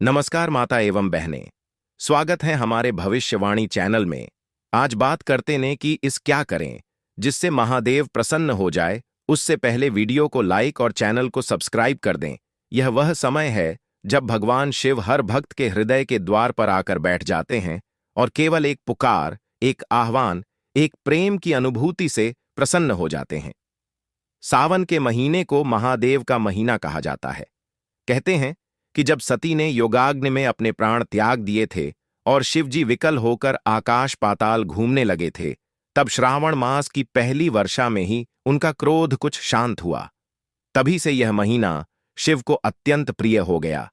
नमस्कार माता एवं बहनें। स्वागत है हमारे भविष्यवाणी चैनल में। आज बात करते ने कि इस क्या करें जिससे महादेव प्रसन्न हो जाए। उससे पहले वीडियो को लाइक और चैनल को सब्सक्राइब कर दें। यह वह समय है जब भगवान शिव हर भक्त के हृदय के द्वार पर आकर बैठ जाते हैं और केवल एक पुकार, एक आह्वान, एक प्रेम की अनुभूति से प्रसन्न हो जाते हैं। सावन के महीने को महादेव का महीना कहा जाता है। कहते हैं कि जब सती ने योगाग्नि में अपने प्राण त्याग दिए थे और शिवजी विकल होकर आकाश पाताल घूमने लगे थे, तब श्रावण मास की पहली वर्षा में ही उनका क्रोध कुछ शांत हुआ। तभी से यह महीना शिव को अत्यंत प्रिय हो गया।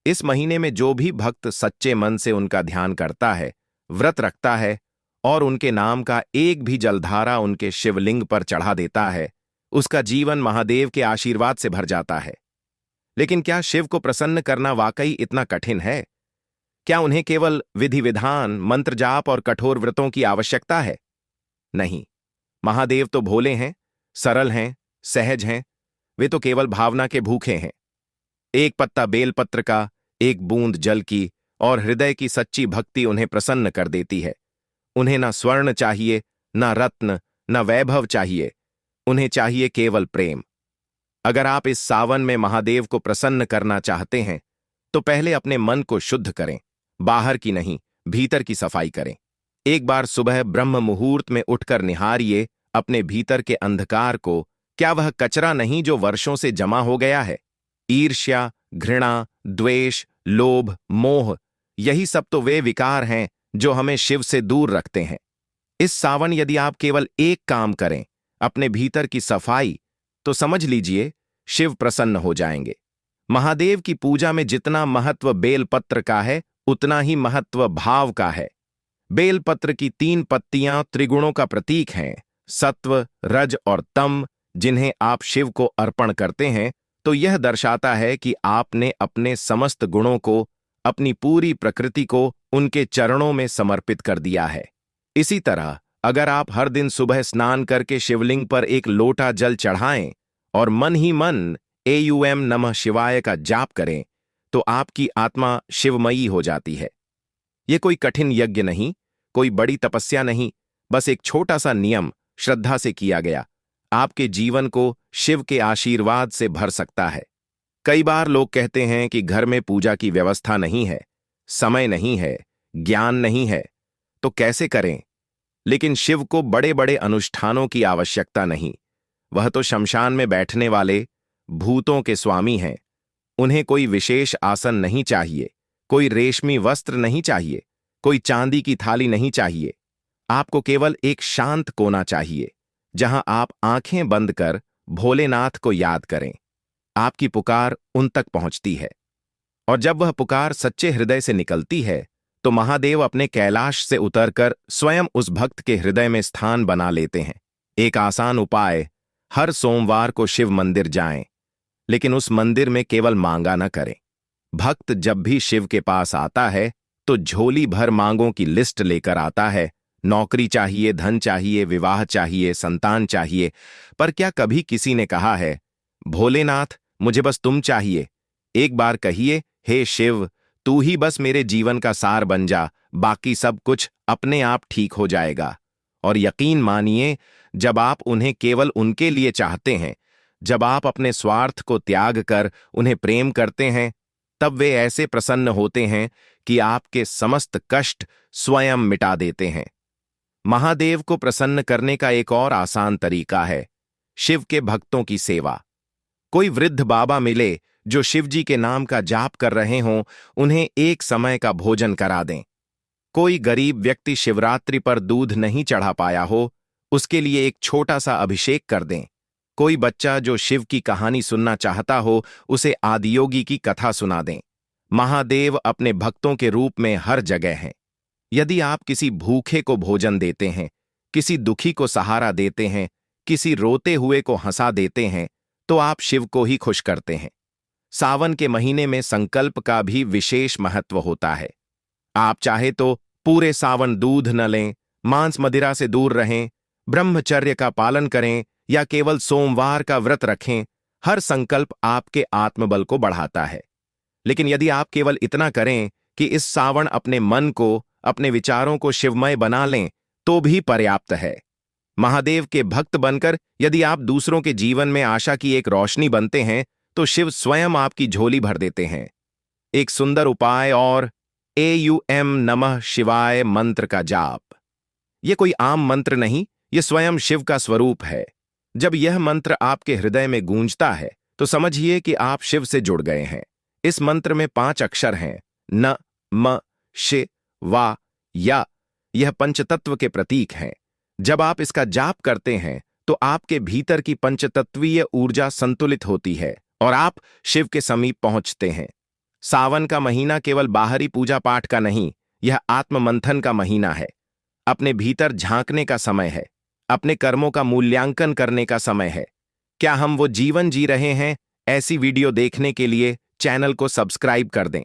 इस महीने में जो भी भक्त सच्चे मन से उनका ध्यान करता है, व्रत रखता है और उनके नाम का एक भी जलधारा उनके शिवलिंग पर चढ़ा देता है, उसका जीवन महादेव के आशीर्वाद से भर जाता है। लेकिन क्या शिव को प्रसन्न करना वाकई इतना कठिन है? क्या उन्हें केवल विधि विधान, मंत्र जाप और कठोर व्रतों की आवश्यकता है? नहीं। महादेव तो भोले हैं, सरल हैं, सहज हैं। वे तो केवल भावना के भूखे हैं। एक पत्ता बेलपत्र का, एक बूंद जल की और हृदय की सच्ची भक्ति उन्हें प्रसन्न कर देती है। उन्हें न स्वर्ण चाहिए, न रत्न, न वैभव चाहिए। उन्हें चाहिए केवल प्रेम। अगर आप इस सावन में महादेव को प्रसन्न करना चाहते हैं तो पहले अपने मन को शुद्ध करें। बाहर की नहीं, भीतर की सफाई करें। एक बार सुबह ब्रह्म मुहूर्त में उठकर निहारिए अपने भीतर के अंधकार को। क्या वह कचरा नहीं जो वर्षों से जमा हो गया है? ईर्ष्या, घृणा, द्वेष, लोभ, मोह, यही सब तो वे विकार हैं जो हमें शिव से दूर रखते हैं। इस सावन यदि आप केवल एक काम करें, अपने भीतर की सफाई, तो समझ लीजिए शिव प्रसन्न हो जाएंगे। महादेव की पूजा में जितना महत्व बेलपत्र का है, उतना ही महत्व भाव का है। बेलपत्र की 3 पत्तियां त्रिगुणों का प्रतीक हैं, सत्व, रज और तम, जिन्हें आप शिव को अर्पण करते हैं तो यह दर्शाता है कि आपने अपने समस्त गुणों को, अपनी पूरी प्रकृति को उनके चरणों में समर्पित कर दिया है। इसी तरह अगर आप हर दिन सुबह स्नान करके शिवलिंग पर एक लोटा जल चढ़ाएं और मन ही मन एयूएम नमः शिवाय का जाप करें, तो आपकी आत्मा शिवमयी हो जाती है। यह कोई कठिन यज्ञ नहीं, कोई बड़ी तपस्या नहीं, बस एक छोटा सा नियम श्रद्धा से किया गया आपके जीवन को शिव के आशीर्वाद से भर सकता है। कई बार लोग कहते हैं कि घर में पूजा की व्यवस्था नहीं है, समय नहीं है, ज्ञान नहीं है, तो कैसे करें? लेकिन शिव को बड़े बड़े अनुष्ठानों की आवश्यकता नहीं। वह तो शमशान में बैठने वाले भूतों के स्वामी हैं। उन्हें कोई विशेष आसन नहीं चाहिए, कोई रेशमी वस्त्र नहीं चाहिए, कोई चांदी की थाली नहीं चाहिए। आपको केवल एक शांत कोना चाहिए जहां आप आंखें बंद कर भोलेनाथ को याद करें। आपकी पुकार उन तक पहुंचती है और जब वह पुकार सच्चे हृदय से निकलती है तो महादेव अपने कैलाश से उतरकर स्वयं उस भक्त के हृदय में स्थान बना लेते हैं। एक आसान उपाय, हर सोमवार को शिव मंदिर जाएं, लेकिन उस मंदिर में केवल मांगा न करें। भक्त जब भी शिव के पास आता है तो झोली भर मांगों की लिस्ट लेकर आता है। नौकरी चाहिए, धन चाहिए, विवाह चाहिए, संतान चाहिए। पर क्या कभी किसी ने कहा है, भोलेनाथ मुझे बस तुम चाहिए? एक बार कहिए, हे शिव, तू ही बस मेरे जीवन का सार बन जा, बाकी सब कुछ अपने आप ठीक हो जाएगा। और यकीन मानिए, जब आप उन्हें केवल उनके लिए चाहते हैं, जब आप अपने स्वार्थ को त्याग कर उन्हें प्रेम करते हैं, तब वे ऐसे प्रसन्न होते हैं कि आपके समस्त कष्ट स्वयं मिटा देते हैं। महादेव को प्रसन्न करने का एक और आसान तरीका है शिव के भक्तों की सेवा। कोई वृद्ध बाबा मिले जो शिवजी के नाम का जाप कर रहे हों, उन्हें एक समय का भोजन करा दें। कोई गरीब व्यक्ति शिवरात्रि पर दूध नहीं चढ़ा पाया हो, उसके लिए एक छोटा सा अभिषेक कर दें। कोई बच्चा जो शिव की कहानी सुनना चाहता हो, उसे आदियोगी की कथा सुना दें। महादेव अपने भक्तों के रूप में हर जगह हैं। यदि आप किसी भूखे को भोजन देते हैं, किसी दुखी को सहारा देते हैं, किसी रोते हुए को हंसा देते हैं, तो आप शिव को ही खुश करते हैं। सावन के महीने में संकल्प का भी विशेष महत्व होता है। आप चाहे तो पूरे सावन दूध न लें, मांस मदिरा से दूर रहें, ब्रह्मचर्य का पालन करें या केवल सोमवार का व्रत रखें। हर संकल्प आपके आत्मबल को बढ़ाता है। लेकिन यदि आप केवल इतना करें कि इस सावन अपने मन को, अपने विचारों को शिवमय बना लें, तो भी पर्याप्त है। महादेव के भक्त बनकर यदि आप दूसरों के जीवन में आशा की एक रोशनी बनते हैं, तो शिव स्वयं आपकी झोली भर देते हैं। एक सुंदर उपाय और AUM नमः शिवाय मंत्र का जाप। यह कोई आम मंत्र नहीं, यह स्वयं शिव का स्वरूप है। जब यह मंत्र आपके हृदय में गूंजता है, तो समझिए कि आप शिव से जुड़ गए हैं। इस मंत्र में 5 अक्षर हैं, न, म, शि, वा, या। यह पंचतत्व के प्रतीक हैं। जब आप इसका जाप करते हैं, तो आपके भीतर की पंचतत्वीय ऊर्जा संतुलित होती है और आप शिव के समीप पहुंचते हैं। सावन का महीना केवल बाहरी पूजा पाठ का नहीं, यह आत्ममंथन का महीना है। अपने भीतर झांकने का समय है, अपने कर्मों का मूल्यांकन करने का समय है। क्या हम वो जीवन जी रहे हैं? ऐसी वीडियो देखने के लिए चैनल को सब्सक्राइब कर दें।